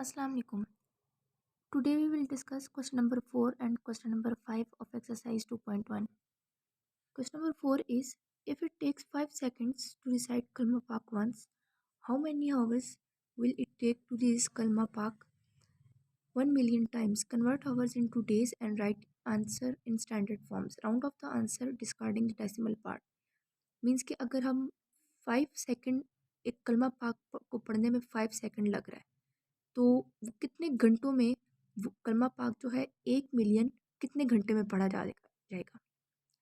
Assalamu alaikum. Today we will discuss question number 4 and question number 5 of exercise 2.1. Question number 4 is, if it takes 5 seconds to recite Kalma Pak once, how many hours will it take to read Kalma Pak 1 million times? Convert hours into days and write answer in standard forms. Round off the answer discarding the decimal part. Means कि अगर हम 5 second एक कलमा पाक को पढ़ने में 5 second लग रहा है तो वो कितने घंटों में वो कलमा पाक जो है 1 मिलियन कितने घंटे में पढ़ा जाएगा।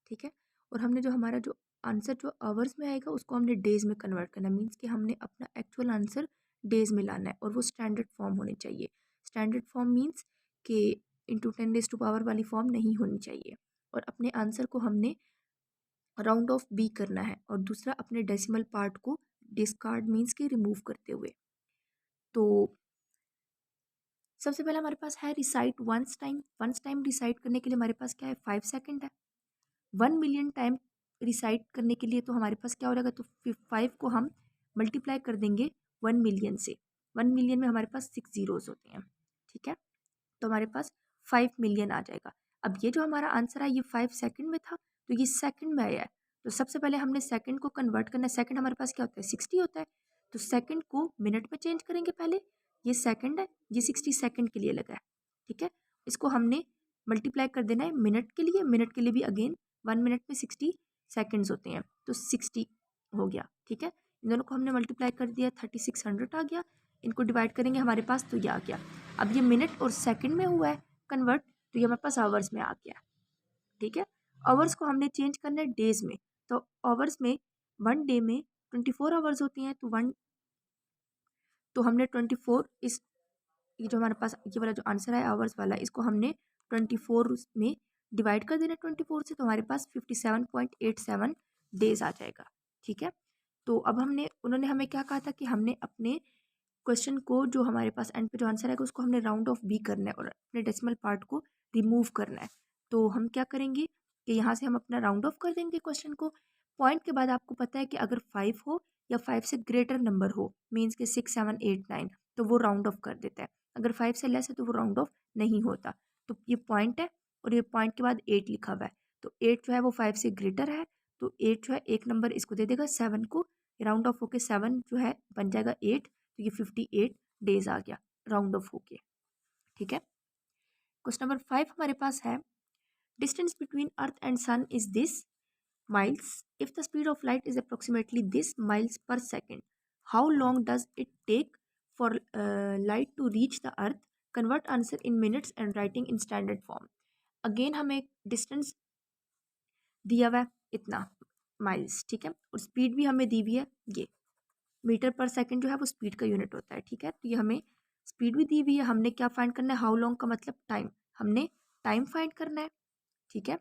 ठीक है। और हमने जो हमारा जो आंसर जो आवर्स में आएगा उसको हमने डेज में कन्वर्ट करना है। मीन्स कि हमने अपना एक्चुअल आंसर डेज में लाना है और वो स्टैंडर्ड फॉर्म होनी चाहिए। स्टैंडर्ड फॉर्म मीन्स कि इंटू 10 रेज़ टू पावर वाली फॉर्म नहीं होनी चाहिए। और अपने आंसर को हमने राउंड ऑफ बी करना है और दूसरा अपने डेसिमल पार्ट को डिस्कार्ड मीन्स के रिमूव करते हुए। तो सबसे पहले हमारे पास है रिसाइट वंस टाइम रिसाइट करने के लिए हमारे पास क्या है 5 सेकंड है। 1 मिलियन टाइम रिसाइट करने के लिए तो हमारे पास क्या हो जाएगा, तो 5 को हम मल्टीप्लाई कर देंगे 1 मिलियन से। 1 मिलियन में हमारे पास 6 जीरोस होते हैं। ठीक है, तो हमारे पास 5 मिलियन आ जाएगा। अब ये जो हमारा आंसर है ये 5 सेकंड में था तो ये सेकंड में आया है। तो सबसे पहले हमने सेकंड को कन्वर्ट करना है। सेकंड हमारे पास क्या होता है 60 होता है, तो सेकंड को मिनट में चेंज करेंगे। पहले ये सेकंड है, ये 60 सेकंड के लिए लगा है। ठीक है, इसको हमने मल्टीप्लाई कर देना है मिनट के लिए। मिनट के लिए भी अगेन 1 मिनट में 60 सेकंड्स होते हैं, तो 60 हो गया। ठीक है, इन दोनों को हमने मल्टीप्लाई कर दिया, 3600 आ गया। इनको डिवाइड करेंगे हमारे पास तो ये आ गया। अब ये मिनट और सेकंड में हुआ है कन्वर्ट, तो ये हमारे पास आवर्स में आ गया। ठीक है, आवर्स को हमने चेंज करना है डेज में। तो आवर्स में 1 डे में 24 आवर्स होती हैं, तो हमने 24 इस ये जो हमारे पास ये वाला जो आंसर है आवर्स वाला, इसको हमने 24 में डिवाइड कर देना 24 से, तो हमारे पास 57.87 डेज आ जाएगा। ठीक है, तो अब उन्होंने हमें क्या कहा था कि हमने अपने क्वेश्चन को जो हमारे पास एंड पे जो आंसर आएगा उसको हमने राउंड ऑफ बी करना है और अपने डेसिमल पार्ट को रिमूव करना है। तो हम क्या करेंगे कि यहाँ से हम अपना राउंड ऑफ कर देंगे क्वेश्चन को। पॉइंट के बाद आपको पता है कि अगर 5 हो या 5 से ग्रेटर नंबर हो, मीन्स के 6, 7, 8, 9, तो वो राउंड ऑफ कर देता है। अगर 5 से लेस है तो वो राउंड ऑफ नहीं होता। तो ये पॉइंट है और ये पॉइंट के बाद 8 लिखा हुआ है, तो 8 जो है वो 5 से ग्रेटर है, तो 8 जो है एक नंबर इसको दे देगा 7 को, राउंड ऑफ होके 7 जो है बन जाएगा 8, तो ये 58 डेज आ गया राउंड ऑफ होके। ठीक है, क्वेश्चन नंबर 5 हमारे पास है, distance between earth and sun is this miles. If the speed of light is approximately this miles per second, how long does it take for light to reach the earth? Convert answer in minutes and writing in standard form. Again हमें distance दिया हुआ है इतना miles. ठीक है, और speed भी हमें दी हुई है, ये मीटर पर सेकंड जो है वो स्पीड का यूनिट होता है। ठीक है, तो ये हमें स्पीड भी दी हुई है। हमने क्या फाइंड करना है, हाउ लॉन्ग का मतलब टाइम, हमने टाइम फाइंड करना है। ठीक है,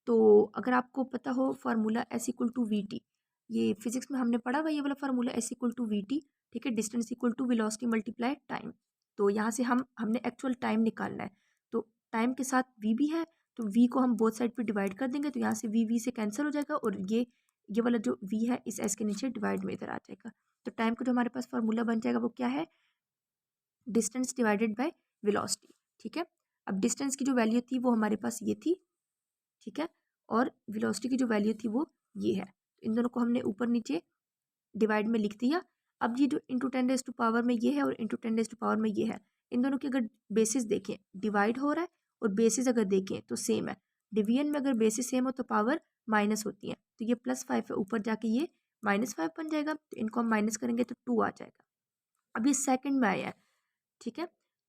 तो अगर आपको पता हो formula S equal to V T, ये फिजिक्स में हमने पढ़ा हुआ ये वाला formula S equal to V T. ठीक है, distance equal to velocity multiply time. तो यहाँ से हमने एक्चुअल टाइम निकालना है, तो टाइम के साथ वी भी है, तो वी को हम बोथ साइड पे डिवाइड कर देंगे, तो यहाँ से वी से कैंसिल हो जाएगा और ये वाला जो वी है इस एस के नीचे डिवाइड में इधर आ जाएगा। तो टाइम का जो हमारे पास फार्मूला बन जाएगा वो क्या है, डिस्टेंस डिवाइडेड बाय वेलोसिटी। ठीक है, अब डिस्टेंस की जो वैल्यू थी वो हमारे पास ये थी। ठीक है, और वेलोसिटी की जो वैल्यू थी वो ये है। तो इन दोनों को हमने ऊपर नीचे डिवाइड में लिख दिया। अब ये जो इंटू 10 रेज़ टू पावर में ये है और इंटू 10 रेज़ टू पावर में ये है, इन दोनों की अगर बेसिस देखें डिवाइड हो रहा है और बेसिस अगर देखें तो सेम है। डिवीजन में अगर बेसिस सेम हो तो पावर माइनस होती है, तो ये +5 है, ऊपर जाके ये -5 बन जाएगा, तो इनको हम माइनस करेंगे तो 2 आ जाएगा। अब ये सेकंड में आया है। ठीक है,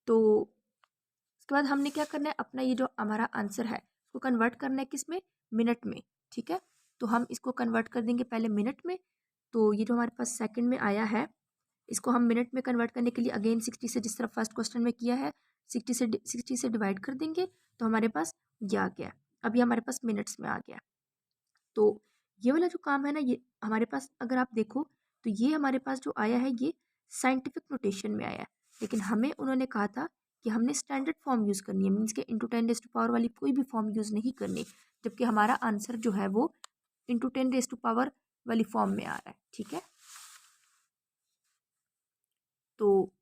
तो उसके बाद हमने क्या करना है, अपना ये जो हमारा आंसर है उसको कन्वर्ट करना है किस में, मिनट में। ठीक है, तो हम इसको कन्वर्ट कर देंगे पहले मिनट में। तो ये जो हमारे पास सेकंड में आया है इसको हम मिनट में कन्वर्ट करने के लिए अगेन 60 से, जिस तरह फर्स्ट क्वेश्चन में किया है 60 से डिवाइड कर देंगे, तो हमारे पास ये आ गया। अब ये हमारे पास मिनट्स में आ गया। तो ये वाला जो काम है ना, ये हमारे पास अगर आप देखो तो ये हमारे पास जो आया है ये साइंटिफिक नोटेशन में आया है, लेकिन हमें उन्होंने कहा था कि हमने स्टैंडर्ड फॉर्म यूज़ करनी है, मीन्स के इंटू 10 रेज़ टू पावर वाली कोई भी फॉर्म यूज़ नहीं करनी, जबकि हमारा आंसर जो है वो इंटू 10 रेज़ टू पावर वाली फॉर्म में आ रहा है। ठीक है, तो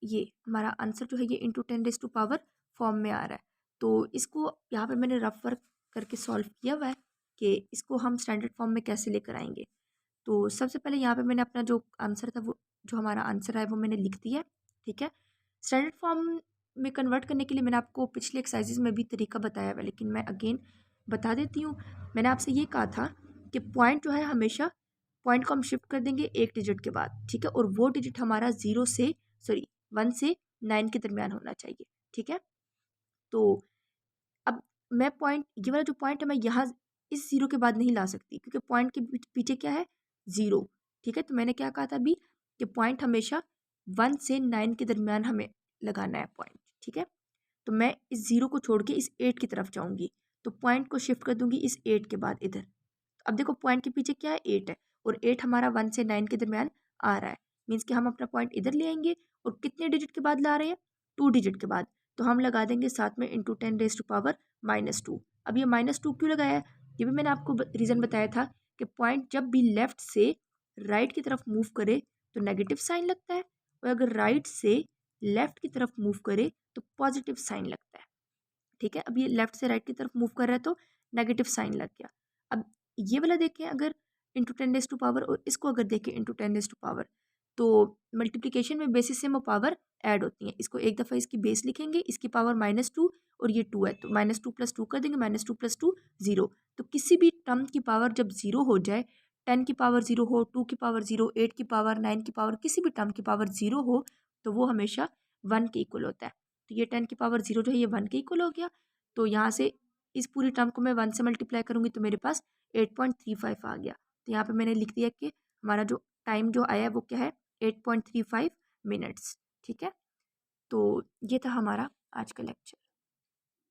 ये हमारा आंसर जो है ये इंटू 10⁻⁴ फॉर्म में आ रहा है। तो इसको यहाँ पे मैंने रफ वर्क करके सॉल्व किया हुआ है कि इसको हम स्टैंडर्ड फॉर्म में कैसे लेकर आएंगे। तो सबसे पहले यहाँ पे मैंने अपना जो आंसर था वो जो हमारा आंसर है वो मैंने लिख दिया है, ठीक है। स्टैंडर्ड फॉर्म में कन्वर्ट करने के लिए मैंने आपको पिछले एक्सरसाइजेज में भी तरीका बताया हुआ है, लेकिन मैं अगेन बता देती हूँ। मैंने आपसे ये कहा था कि पॉइंट जो है हमेशा पॉइंट को हम शिफ्ट कर देंगे एक डिजिट के बाद, ठीक है, और वो डिजिट हमारा 1 से 9 के दरमियान होना चाहिए, ठीक है। तो अब मैं पॉइंट ये वाला जो पॉइंट है मैं यहाँ इस 0 के बाद नहीं ला सकती क्योंकि पॉइंट के पीछे क्या है 0, ठीक है। तो मैंने क्या कहा था अभी कि पॉइंट हमेशा 1 से 9 के दरमियान हमें लगाना है पॉइंट, ठीक है। तो मैं इस 0 को छोड़ के इस 8 की तरफ जाऊंगी, तो पॉइंट को शिफ्ट कर दूंगी इस 8 के बाद इधर। अब देखो पॉइंट के पीछे क्या है 8 है, और 8 हमारा 1 से 9 के दरमियान आ रहा है, मीन्स कि हम अपना पॉइंट इधर ले आएंगे। और कितने डिजिट के बाद ला रहे हैं 2 डिजिट के बाद, तो हम लगा देंगे साथ में इंटू 10⁻⁻²। अब ये -2 क्यों लगाया है, ये भी मैंने आपको रीज़न बताया था कि पॉइंट जब भी लेफ्ट से राइट की तरफ मूव करे तो नेगेटिव साइन लगता है, और अगर राइट से लेफ्ट की तरफ मूव करे तो पॉजिटिव साइन लगता है, ठीक है। अब ये लेफ्ट से राइट की तरफ मूव कर रहा है तो नेगेटिव साइन लग गया। अब ये वाला देखें अगर इंटू 10⁻⁻, और इसको अगर देखें इंटू 10⁻⁻, तो मल्टीप्लिकेशन में बेसिस से पावर ऐड होती हैं। इसको एक दफ़ा इसकी बेस लिखेंगे, इसकी पावर -2 और ये 2 है तो -2 + 2 कर देंगे, -2 + 2 0। तो किसी भी टर्म की पावर जब 0 हो जाए, 10 की पावर 0 हो, 2 की पावर 0, 8 की पावर, 9 की पावर, किसी भी टर्म की पावर 0 हो तो वो हमेशा 1 के इक्वल होता है। तो ये 10 की पावर 0 जो है ये 1 के इक्वल हो गया। तो यहाँ से इस पूरी टर्म को मैं 1 से मल्टीप्लाई करूँगी तो मेरे पास 8.35 आ गया। तो यहाँ पे मैंने लिख दिया कि हमारा जो टाइम जो आया है वो क्या है 8.35 मिनट्स, ठीक है। तो ये था हमारा आज का लेक्चर।